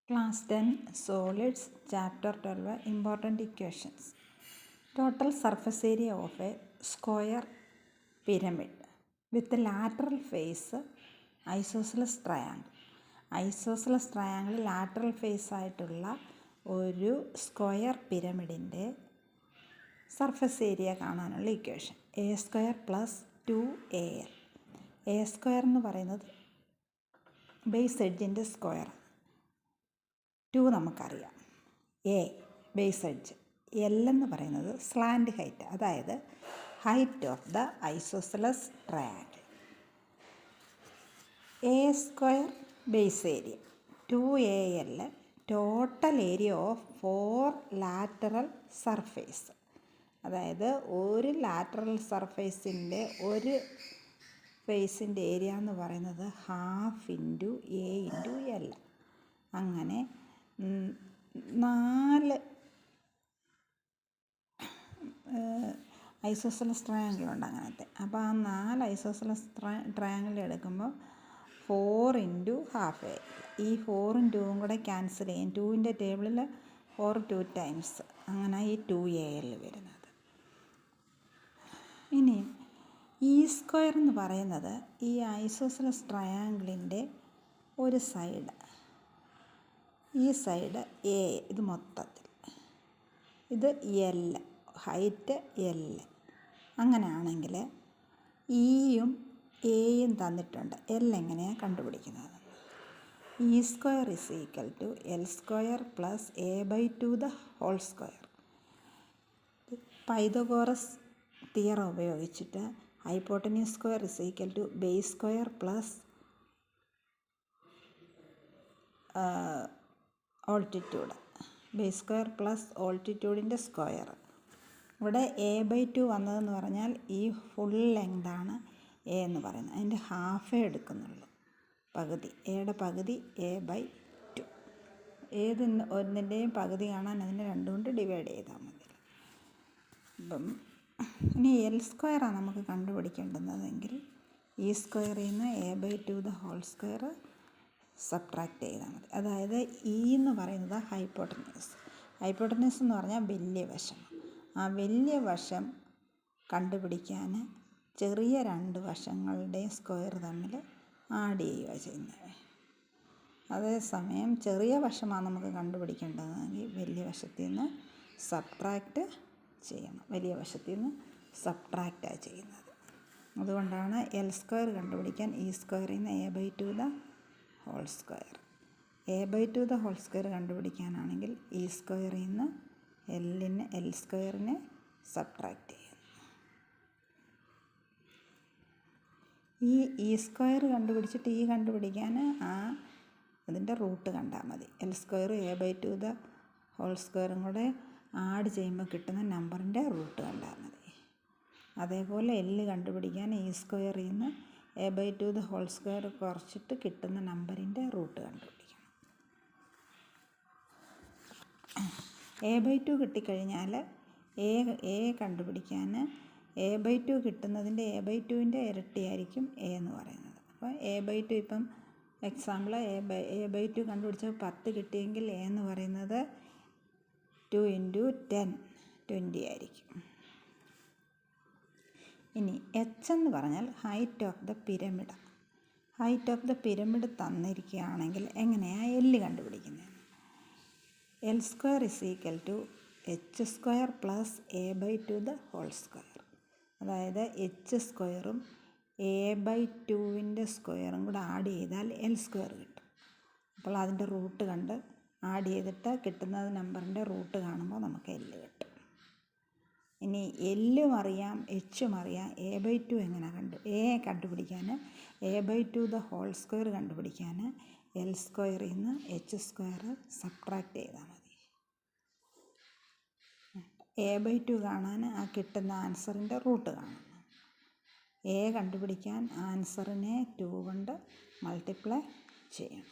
Class 10 Solids Chapter 12 Important Equations. Total surface area of a square pyramid with the lateral face isosceles triangle. Isosceles triangle lateral face ആയിട്ടുള്ള ഒരു square പിരമിഡിൻ്റെ surface area കാണാനുള്ള equation A square plus 2AL. A square എന്ന് പറയുന്നത് base എഡ്ജിൻ്റെ square. 2 നമുക്കറിയാം, A base edge. L എന്ന് പറയുന്നത് slant height, അതായത് height of the isosceles triangle. A square base area 2AL total area of 4 lateral surface. അതായത് ഒരു lateral സർഫേസിൻ്റെ ഒരു ഫേസിൻ്റെ area എന്ന് പറയുന്നത് half into A into L. അങ്ങനെ 4 ഐസോസെലസ് ട്രയാങ്കിൾ ഉണ്ട് അങ്ങനത്തെ. അപ്പോൾ ആ 4 ഐസോസെലസ് ട്രയാങ്കിൾ എടുക്കുമ്പോൾ 4 ഇൻറ്റു ഹാഫ് എ. ഈ 4ഉം 2ഉം കൂടെ ക്യാൻസൽ ചെയ്യും. 2ൻ്റെ ടേബിളിൽ 4 2 ടൈംസ്, അങ്ങനെ ഈ 2AL വരുന്നത്. ഇനി ഈ സ്ക്വയർ എന്ന് പറയുന്നത് ഈ ഐസോസെലസ് ട്രയാങ്കിളിൻ്റെ ഒരു സൈഡ്, ഈ സൈഡ് എ, ഇത് മൊത്തത്തിൽ ഇത് എൽ, ഹൈറ്റ് എൽ. അങ്ങനെയാണെങ്കിൽ ഇയും എയും തന്നിട്ടുണ്ട്. എൽ എങ്ങനെയാണ് കണ്ടുപിടിക്കുന്നത്? E square is equal to L square plus A/2 the whole square. Pythagoras theorem ഉപയോഗിച്ചിട്ട് hypotenuse square is equal to base square plus altitude. Base square plus ഓൾട്ടിറ്റ്യൂഡിൻ്റെ സ്ക്വയർ. ഇവിടെ A/2 വന്നതെന്ന് പറഞ്ഞാൽ ഈ ഫുൾ ലെങ്താണ് എ എന്ന് പറയുന്നത്. അതിൻ്റെ ഹാഫേ എടുക്കുന്നുള്ളൂ, പകുതി. എയുടെ പകുതി A/2. ഏത് ഒന്നിൻ്റെയും പകുതി കാണാൻ അതിനെ 2 കൊണ്ട് ഡിവൈഡ് ചെയ്താൽ മതി. അപ്പം ഇനി എൽ സ്ക്വയറാണ് നമുക്ക് കണ്ടുപിടിക്കേണ്ടുന്നതെങ്കിൽ ഈ സ്ക്വയറിൽ നിന്ന് A/2 the whole square subtract ചെയ്താൽ മതി. അതായത് ഇ എന്ന് പറയുന്നത് ഹൈപ്പോട്ടന്യൂസ്. ഹൈപ്പോട്ടന്യൂസ് എന്ന് പറഞ്ഞാൽ വലിയ വശം. ആ വലിയ വശം കണ്ടുപിടിക്കാൻ ചെറിയ 2 വശങ്ങളുടെയും സ്ക്വയർ തമ്മിൽ ആഡ് ചെയ്യുക ചെയ്യുന്നത്. അതേസമയം ചെറിയ വശമാണ് നമുക്ക് കണ്ടുപിടിക്കേണ്ടതെങ്കിൽ വലിയ വശത്തിൽ നിന്ന് സബ്ട്രാക്റ്റ് ചെയ്യണം. വലിയ വശത്തിൽ നിന്ന് സബ്ട്രാക്റ്റാണ് ചെയ്യുന്നത്. അതുകൊണ്ടാണ് എൽ സ്ക്വയർ കണ്ടുപിടിക്കാൻ ഈ സ്ക്വയറിൽ നിന്ന് A/2 the whole square. A/2 the whole square കണ്ടുപിടിക്കാനാണെങ്കിൽ ഈ സ്ക്വയറിൽ നിന്ന് എൽ സ്ക്വയറിനെ സബ്ട്രാക്റ്റ് ചെയ്യുന്നു. ഈ സ്ക്വയർ കണ്ടുപിടിച്ചിട്ട് ഈ കണ്ടുപിടിക്കാൻ അതിൻ്റെ റൂട്ട് കണ്ടാൽ മതി. എൽ സ്ക്വയറും A/2 ദ ഹോൾ സ്ക്വയറും കൂടെ ആഡ് ചെയ്യുമ്പോൾ കിട്ടുന്ന നമ്പറിൻ്റെ റൂട്ട് കണ്ടാൽ മതി. അതേപോലെ എല്ല് കണ്ടുപിടിക്കാൻ ഈ സ്ക്വയറിൽ നിന്ന് A/2 ദ ഹോൾ സ്ക്വയർ കുറച്ചിട്ട് കിട്ടുന്ന നമ്പറിൻ്റെ റൂട്ട് കണ്ടുപിടിക്കണം. A/2 കിട്ടിക്കഴിഞ്ഞാൽ എ കണ്ടുപിടിക്കാൻ A/2 കിട്ടുന്നതിൻ്റെ A/2ൻ്റെ ഇരട്ടിയായിരിക്കും എ എന്ന് പറയുന്നത്. അപ്പോൾ A/2 ഇപ്പം എക്സാമ്പിൾ A/2 കണ്ടുപിടിച്ചപ്പോൾ 10 കിട്ടിയെങ്കിൽ എ എന്ന് പറയുന്നത് 2 × 10 20 ആയിരിക്കും. ഇനി എച്ച് എന്ന് പറഞ്ഞാൽ height of the pyramid. Height of the pyramid തന്നിരിക്കുകയാണെങ്കിൽ എങ്ങനെയാണ് എല്ല് കണ്ടുപിടിക്കുന്നത്? L square is equal to H square plus A/2 the whole square. അതായത് എച്ച് സ്ക്വയറും A/2ൻ്റെ സ്ക്വയറും കൂടെ ആഡ് ചെയ്താൽ എൽ സ്ക്വയർ കിട്ടും. അപ്പോൾ അതിൻ്റെ റൂട്ട് കണ്ട് ആഡ് ചെയ്തിട്ട് കിട്ടുന്ന നമ്പറിൻ്റെ റൂട്ട് കാണുമ്പോൾ നമുക്ക് എല്ല് കിട്ടും. ഇനി എല്ലും അറിയാം എച്ചും അറിയാം. A/2 എങ്ങനെ കണ്ടുപിടിക്കാൻ A/2 ദ ഹോൾ സ്ക്വയർ കണ്ടുപിടിക്കാൻ എൽ സ്ക്വയറിൽ നിന്ന് എച്ച് സ്ക്വയർ സബ്ട്രാക്ട് ചെയ്താൽ മതി. A/2 കാണാൻ ആ കിട്ടുന്ന ആൻസറിൻ്റെ റൂട്ട് കാണണം. കണ്ടുപിടിക്കാൻ ആൻസറിനെ 2 കൊണ്ട് മൾട്ടിപ്ലൈ ചെയ്യണം.